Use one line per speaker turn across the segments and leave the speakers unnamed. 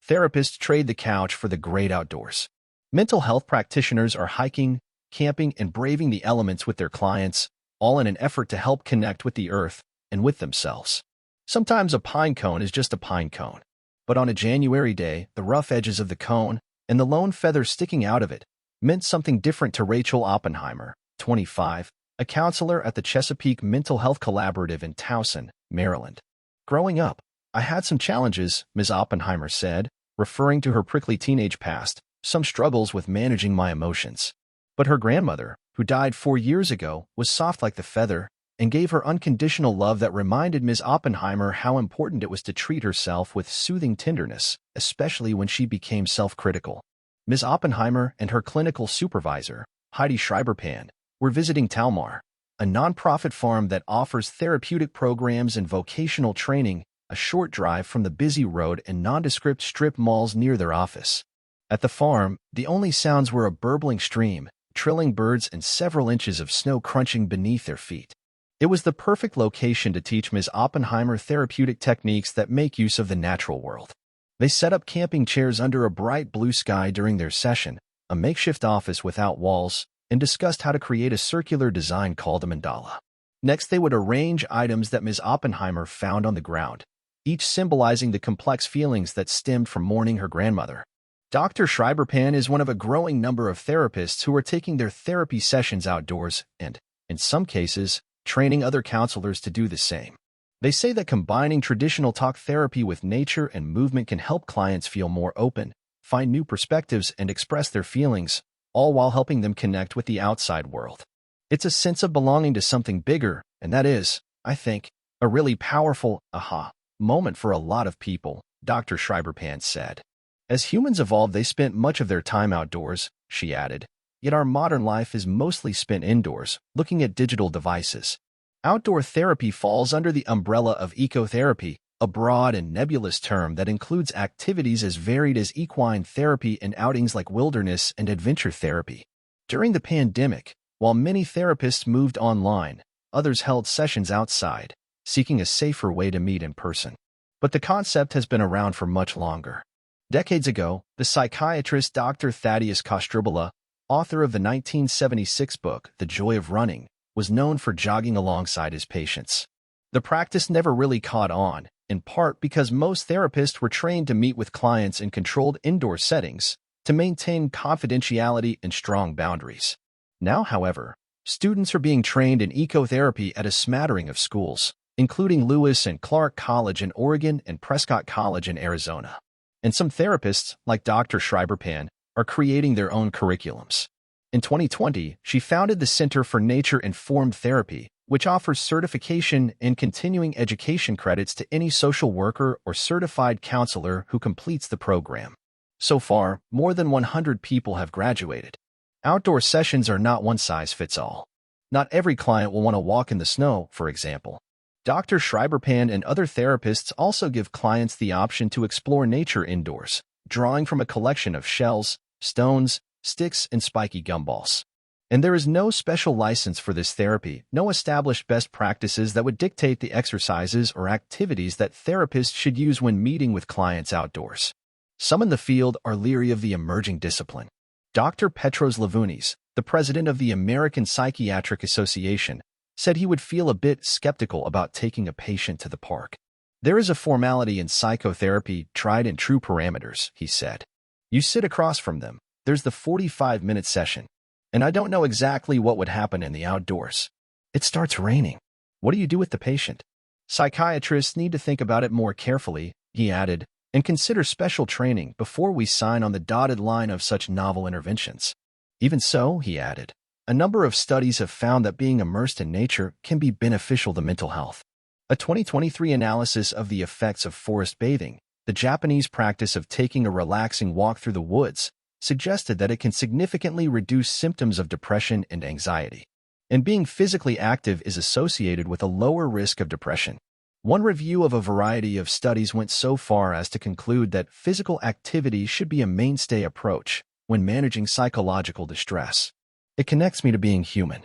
therapists trade the couch for the great outdoors. Mental health practitioners are hiking, camping, and braving the elements with their clients, all in an effort to help connect with the earth and with themselves. Sometimes a pine cone is just a pine cone. But on a January day, the rough edges of the cone and the lone feather sticking out of it meant something different to Rachel Oppenheimer, 25, a counselor at the Chesapeake Mental Health Collaborative in Towson, Maryland. Growing up, I had some challenges, Ms. Oppenheimer said, referring to her prickly teenage past, some struggles with managing my emotions. But her grandmother, who died 4 years ago, was soft like the feather and gave her unconditional love that reminded Ms. Oppenheimer how important it was to treat herself with soothing tenderness, especially when she became self-critical. Ms. Oppenheimer and her clinical supervisor, Heidi Schreiberpan, were visiting Talmar, a nonprofit farm that offers therapeutic programs and vocational training, a short drive from the busy road and nondescript strip malls near their office. At the farm, the only sounds were a burbling stream, trilling birds, and several inches of snow crunching beneath their feet. It was the perfect location to teach Ms. Oppenheimer therapeutic techniques that make use of the natural world. They set up camping chairs under a bright blue sky during their session, a makeshift office without walls, and discussed how to create a circular design called a mandala. Next, they would arrange items that Ms. Oppenheimer found on the ground, each symbolizing the complex feelings that stemmed from mourning her grandmother. Dr. Schreiberpan is one of a growing number of therapists who are taking their therapy sessions outdoors and, in some cases, training other counselors to do the same. They say that combining traditional talk therapy with nature and movement can help clients feel more open, find new perspectives, and express their feelings, all while helping them connect with the outside world. It's a sense of belonging to something bigger, and that is, I think, a really powerful aha moment for a lot of people, Dr. Schreiberpan said. As humans evolved, they spent much of their time outdoors, she added. Yet our modern life is mostly spent indoors, looking at digital devices. Outdoor therapy falls under the umbrella of ecotherapy, a broad and nebulous term that includes activities as varied as equine therapy and outings like wilderness and adventure therapy. During the pandemic, while many therapists moved online, others held sessions outside, seeking a safer way to meet in person. But the concept has been around for much longer. Decades ago, the psychiatrist Dr. Thaddeus Kostrubala, author of the 1976 book The Joy of Running, was known for jogging alongside his patients. The practice never really caught on, in part because most therapists were trained to meet with clients in controlled indoor settings to maintain confidentiality and strong boundaries. Now, however, students are being trained in ecotherapy at a smattering of schools, including Lewis and Clark College in Oregon and Prescott College in Arizona. And some therapists, like Dr. Schreiberpan, are creating their own curriculums. In 2020, she founded the Center for Nature-Informed Therapy, which offers certification and continuing education credits to any social worker or certified counselor who completes the program. So far, more than 100 people have graduated. Outdoor sessions are not one size fits all. Not every client will want to walk in the snow, for example. Dr. Schreiberpan and other therapists also give clients the option to explore nature indoors, drawing from a collection of shells, stones, sticks, and spiky gumballs. And there is no special license for this therapy, no established best practices that would dictate the exercises or activities that therapists should use when meeting with clients outdoors. Some in the field are leery of the emerging discipline. Dr. Petros Lavunis, the president of the American Psychiatric Association, said he would feel a bit skeptical about taking a patient to the park. There is a formality in psychotherapy, tried and true parameters, he said. You sit across from them. There's the 45-minute session. And I don't know exactly what would happen in the outdoors. It starts raining. What do you do with the patient? Psychiatrists need to think about it more carefully, he added, and consider special training before we sign on the dotted line of such novel interventions. Even so, he added, a number of studies have found that being immersed in nature can be beneficial to mental health. A 2023 analysis of the effects of forest bathing, the Japanese practice of taking a relaxing walk through the woods, suggested that it can significantly reduce symptoms of depression and anxiety. And being physically active is associated with a lower risk of depression. One review of a variety of studies went so far as to conclude that physical activity should be a mainstay approach when managing psychological distress. It connects me to being human.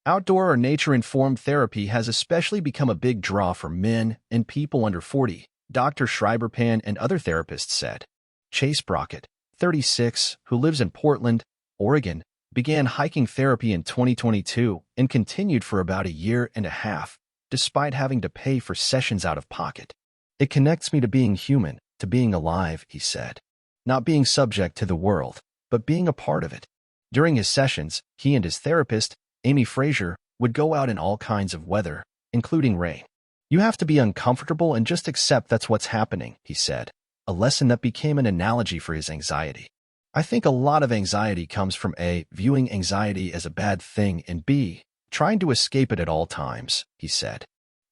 Outdoor or nature-informed therapy has especially become a big draw for men and people under 40, Dr. Schreiber-Pan and other therapists said. Chase Brockett, 36, who lives in Portland, Oregon, began hiking therapy in 2022 and continued for about a year and a half, despite having to pay for sessions out of pocket. It connects me to being human, to being alive, he said. Not being subject to the world, but being a part of it. During his sessions, he and his therapist, Amy Frazier, would go out in all kinds of weather, including rain. You have to be uncomfortable and just accept that's what's happening, he said, a lesson that became an analogy for his anxiety. I think a lot of anxiety comes from A, viewing anxiety as a bad thing, and B, trying to escape it at all times, he said.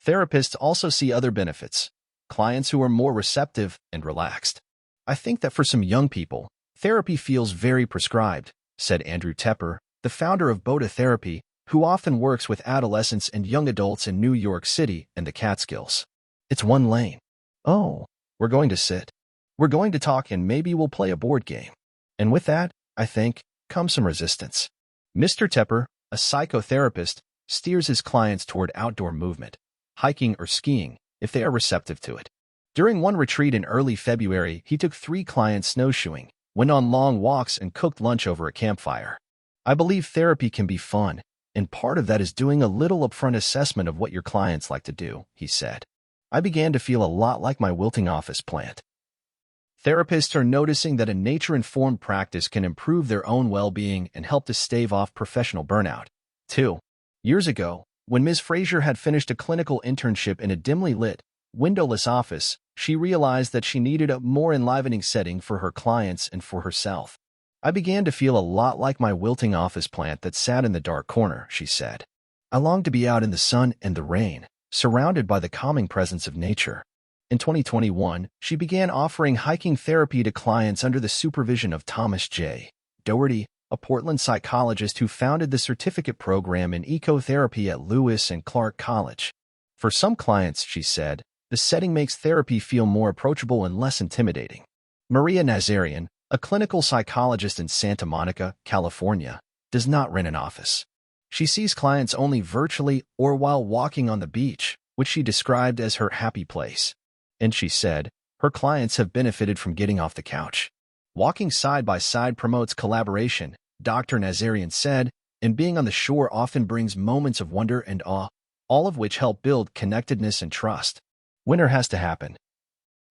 Therapists also see other benefits, clients who are more receptive and relaxed. I think that for some young people, therapy feels very prescribed, said Andrew Tepper, the founder of Boda Therapy, who often works with adolescents and young adults in New York City and the Catskills. It's one lane. Oh, we're going to sit. We're going to talk and maybe we'll play a board game. And with that, I think, comes some resistance. Mr. Tepper, a psychotherapist, steers his clients toward outdoor movement, hiking or skiing, if they are receptive to it. During one retreat in early February, he took 3 clients snowshoeing, went on long walks, and cooked lunch over a campfire. I believe therapy can be fun, and part of that is doing a little upfront assessment of what your clients like to do, he said. I began to feel a lot like my wilting office plant. Therapists are noticing that a nature-informed practice can improve their own well-being and help to stave off professional burnout. 2 years ago, when Ms. Frazier had finished a clinical internship in a dimly lit, windowless office, she realized that she needed a more enlivening setting for her clients and for herself. I began to feel a lot like my wilting office plant that sat in the dark corner, she said. I longed to be out in the sun and the rain, surrounded by the calming presence of nature. In 2021, she began offering hiking therapy to clients under the supervision of Thomas J. Doherty, a Portland psychologist who founded the certificate program in ecotherapy at Lewis and Clark College. For some clients, she said, the setting makes therapy feel more approachable and less intimidating. Maria Nazarian, a clinical psychologist in Santa Monica, California, does not rent an office. She sees clients only virtually or while walking on the beach, which she described as her happy place. And she said, her clients have benefited from getting off the couch. Walking side by side promotes collaboration, Dr. Nazarian said, and being on the shore often brings moments of wonder and awe, all of which help build connectedness and trust. Winter has to happen.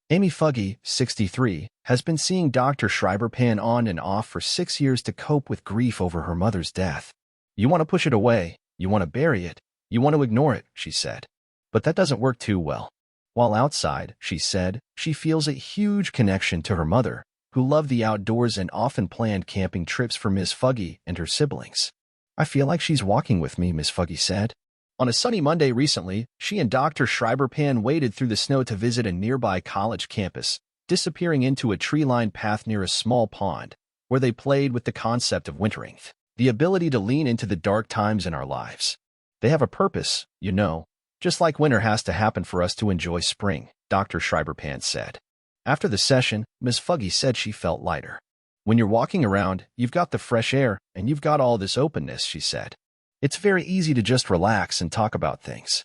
Amy Fuggy, 63, has been seeing Dr. Schreiber-Pan on and off for 6 years to cope with grief over her mother's death. You want to push it away, you want to bury it, you want to ignore it, she said. But that doesn't work too well. While outside, she said, she feels a huge connection to her mother, who loved the outdoors and often planned camping trips for Miss Fuggy and her siblings. I feel like she's walking with me, Miss Fuggy said. On a sunny Monday recently, she and Dr. Schreiber-Pan waded through the snow to visit a nearby college campus, disappearing into a tree-lined path near a small pond, where they played with the concept of wintering, the ability to lean into the dark times in our lives. They have a purpose, you know, just like winter has to happen for us to enjoy spring, Dr. Schreiber-Pan said. After the session, Ms. Fuggy said she felt lighter. When you're walking around, you've got the fresh air, and you've got all this openness, she said. It's very easy to just relax and talk about things.